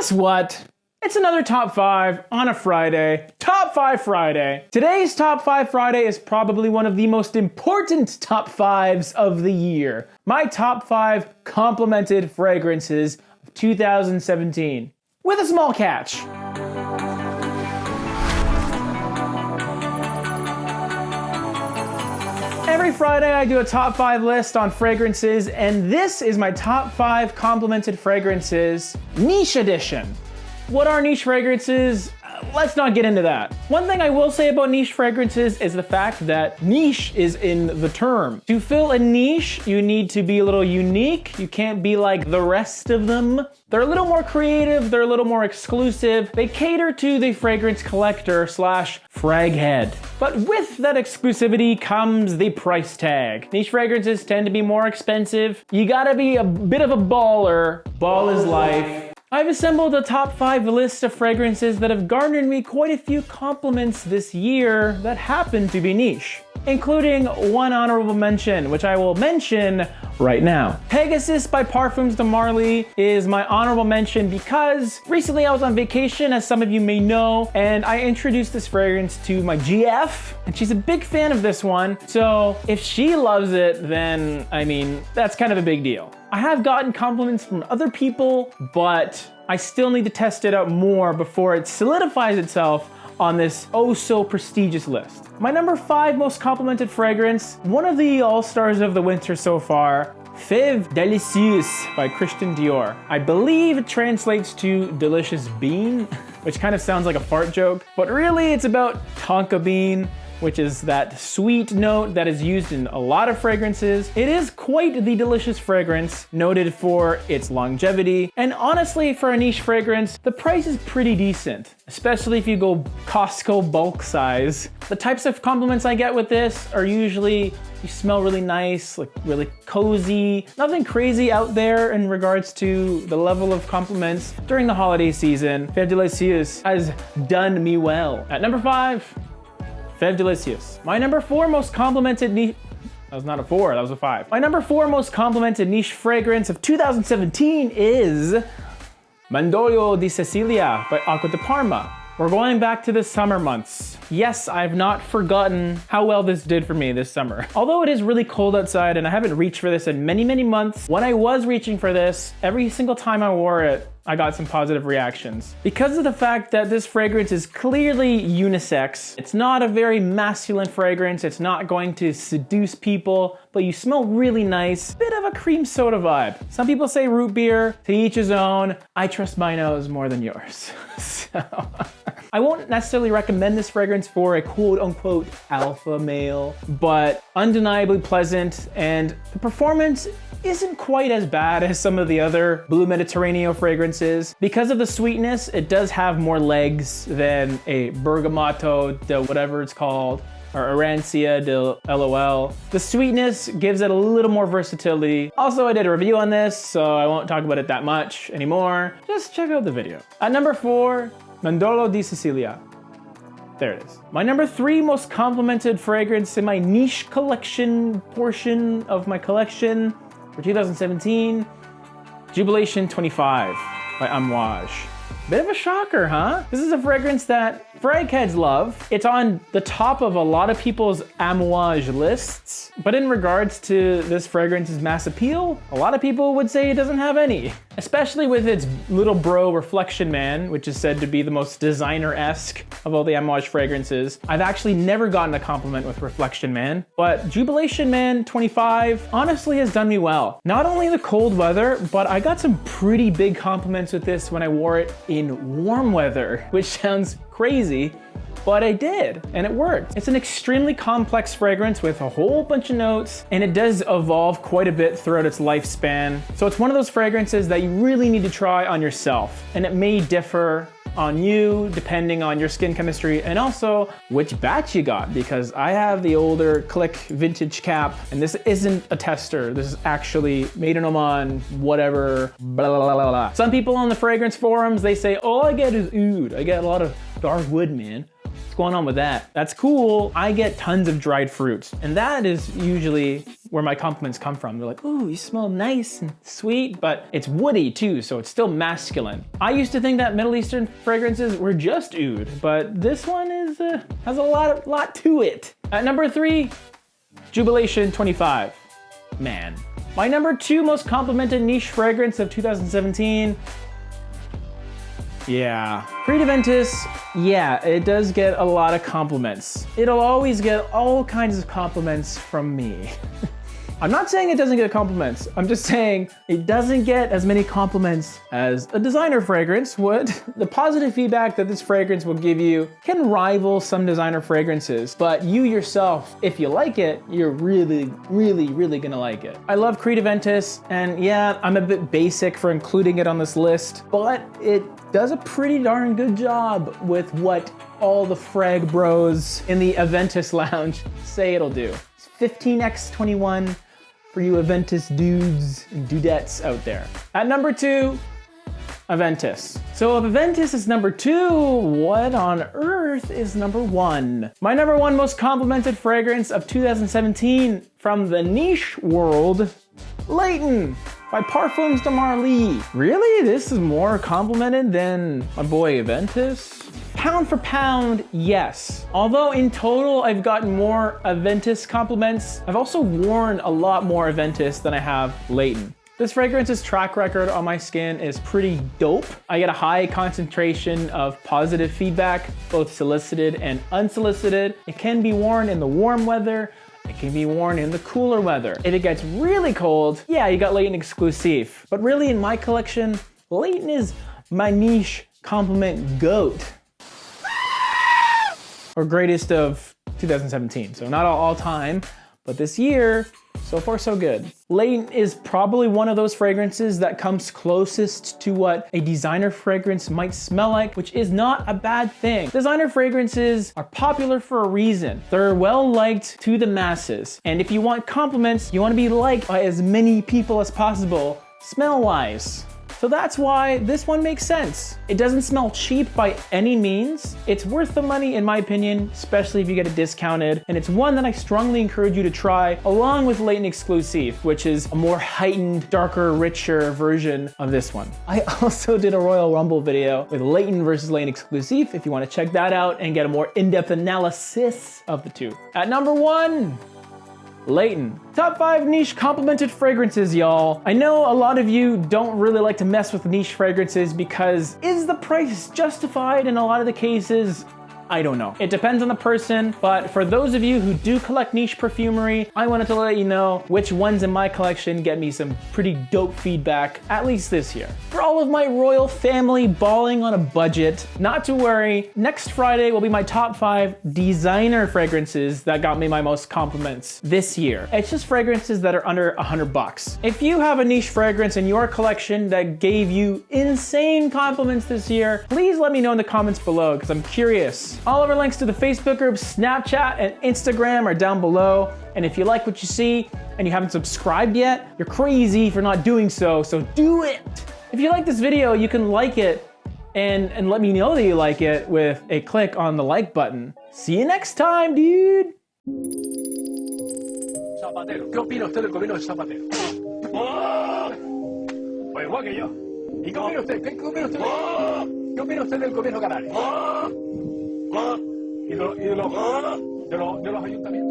guess what? It's another top 5 on a Friday. Top 5 Friday. Today's top 5 Friday is probably one of the most important top 5s of the year. My top 5 complimented fragrances of 2017. With a small catch. Every Friday I do a top 5 list on fragrances, and this is my top 5 complimented fragrances niche edition. What are niche fragrances? Let's not get into that. One thing I will say about niche fragrances is the fact that niche is in the term. To fill a niche, you need to be a little unique. You can't be like the rest of them. They're a little more creative, they're a little more exclusive. They cater to the fragrance collector slash frag head. But with that exclusivity comes the price tag. Niche fragrances tend to be more expensive. You gotta be a bit of a baller. Ball is life. I've assembled a top 5 list of fragrances that have garnered me quite a few compliments this year that happen to be niche, including one honorable mention, which I will mention right now. Pegasus by Parfums de Marly is my honorable mention because recently I was on vacation, as some of you may know, and I introduced this fragrance to my GF, and she's a big fan of this one. So if she loves it, then I mean, that's kind of a big deal. I have gotten compliments from other people, but I still need to test it out more before it solidifies itself on this oh so prestigious list. My number 5 most complimented fragrance, one of the all-stars of the winter so far, Fève Délicieuse by Christian Dior. I believe it translates to delicious bean, which kind of sounds like a fart joke, but really it's about tonka bean, which is that sweet note that is used in a lot of fragrances. It is quite the delicious fragrance, noted for its longevity. And honestly, for a niche fragrance, the price is pretty decent, especially if you go Costco bulk size. The types of compliments I get with this are usually, you smell really nice, like really cozy, nothing crazy out there in regards to the level of compliments during the holiday season. Fève Délicieuse has done me well. At number 5, Fève Délicieuse. My number 4 most complimented niche, that was not a 4, that was a 5. My number 4 most complimented niche fragrance of 2017 is Mandorlo di Sicilia by Acqua di Parma. We're going back to the summer months. Yes, I've not forgotten how well this did for me this summer. Although it is really cold outside and I haven't reached for this in many, many months, when I was reaching for this, every single time I wore it, I got some positive reactions. Because of the fact that this fragrance is clearly unisex, it's not a very masculine fragrance, it's not going to seduce people, but you smell really nice. Bit of a cream soda vibe. Some people say root beer, to each his own. I trust my nose more than yours. So, I won't necessarily recommend this fragrance for a quote unquote alpha male, but undeniably pleasant, and the performance isn't quite as bad as some of the other Blue Mediterraneo fragrances. Because of the sweetness, it does have more legs than a Bergamotto de whatever it's called, or Arancia de LOL. The sweetness gives it a little more versatility. Also, I did a review on this, so I won't talk about it that much anymore. Just check out the video. At number 4, Mandorlo di Sicilia. There it is. My number 3 most complimented fragrance in my niche collection portion of my collection for 2017, Jubilation 25 by Amouage. Bit of a shocker, huh? This is a fragrance that frag heads love. It's on the top of a lot of people's Amouage lists, but in regards to this fragrance's mass appeal, a lot of people would say it doesn't have any. Especially with its little bro Reflection Man, which is said to be the most designer-esque of all the Amouage fragrances. I've actually never gotten a compliment with Reflection Man, but Jubilation Man 25 honestly has done me well. Not only the cold weather, but I got some pretty big compliments with this when I wore it in warm weather, which sounds crazy, but I did, and it worked. It's an extremely complex fragrance with a whole bunch of notes, and it does evolve quite a bit throughout its lifespan. So it's one of those fragrances that you really need to try on yourself, and it may differ on you depending on your skin chemistry and also which batch you got, because I have the older Click vintage cap, and this isn't a tester. This is actually made in Oman, whatever, blah, blah, blah, blah. Some people on the fragrance forums, they say, all I get is oud. I get a lot of dark wood, man. What's going on with that? That's cool. I get tons of dried fruits, and that is usually where my compliments come from. They're like, ooh, you smell nice and sweet, but it's woody too, so it's still masculine. I used to think that Middle Eastern fragrances were just oud, but this one is has a lot to it. At number 3, Jubilation 25. Man. My number 2 most complimented niche fragrance of 2017. Yeah, Aventis, yeah, it does get a lot of compliments. It'll always get all kinds of compliments from me. I'm not saying it doesn't get compliments. I'm just saying it doesn't get as many compliments as a designer fragrance would. The positive feedback that this fragrance will give you can rival some designer fragrances, but you yourself, if you like it, you're really gonna like it. I love Aventis, and yeah, I'm a bit basic for including it on this list, but it does a pretty darn good job with what all the frag bros in the Aventis lounge say it'll do. It's 15x21 for you Aventis dudes and dudettes out there. At number 2, Aventis. So if Aventis is number 2, what on earth is number 1? My number 1 most complimented fragrance of 2017 from the niche world, Leighton by Parfums de Marly. Really? This is more complimented than my boy Aventis? Pound for pound, yes. Although in total I've gotten more Aventis compliments, I've also worn a lot more Aventis than I have Leighton. This fragrance's track record on my skin is pretty dope. I get a high concentration of positive feedback, both solicited and unsolicited. It can be worn in the warm weather. It can be worn in the cooler weather. If it gets really cold, yeah, you got Leighton exclusive. But really in my collection, Leighton is my niche compliment goat. Or greatest of 2017. So not all time, but this year, so far so good. Leighton is probably one of those fragrances that comes closest to what a designer fragrance might smell like, which is not a bad thing. Designer fragrances are popular for a reason. They're well liked to the masses. And if you want compliments, you want to be liked by as many people as possible, smell-wise. So that's why this one makes sense. It doesn't smell cheap by any means. It's worth the money in my opinion, especially if you get it discounted. And it's one that I strongly encourage you to try along with Leighton Exclusive, which is a more heightened, darker, richer version of this one. I also did a Royal Rumble video with Leighton versus Leighton Exclusive if you want to check that out and get a more in-depth analysis of the two. At number 1, Leighton. Top 5 niche complimented fragrances, y'all. I know a lot of you don't really like to mess with niche fragrances because is the price justified in a lot of the cases? I don't know. It depends on the person, but for those of you who do collect niche perfumery, I wanted to let you know which ones in my collection get me some pretty dope feedback, at least this year. For all of my royal family balling on a budget, not to worry, next Friday will be my top 5 designer fragrances that got me my most compliments this year. It's just fragrances that are under $100. If you have a niche fragrance in your collection that gave you insane compliments this year, please let me know in the comments below because I'm curious. All of our links to the Facebook group, Snapchat, and Instagram are down below. And if you like what you see and you haven't subscribed yet, you're crazy for not doing so, so do it. If you like this video, you can like it and let me know that you like it with a click on the like button. See you next time, dude. Zapatero, ¿qué opina usted del gobierno de Zapatero? Pues igual que yo. ¿Y qué opina usted? ¿Qué opina usted del gobierno canario? ¿Y de los ayuntamientos?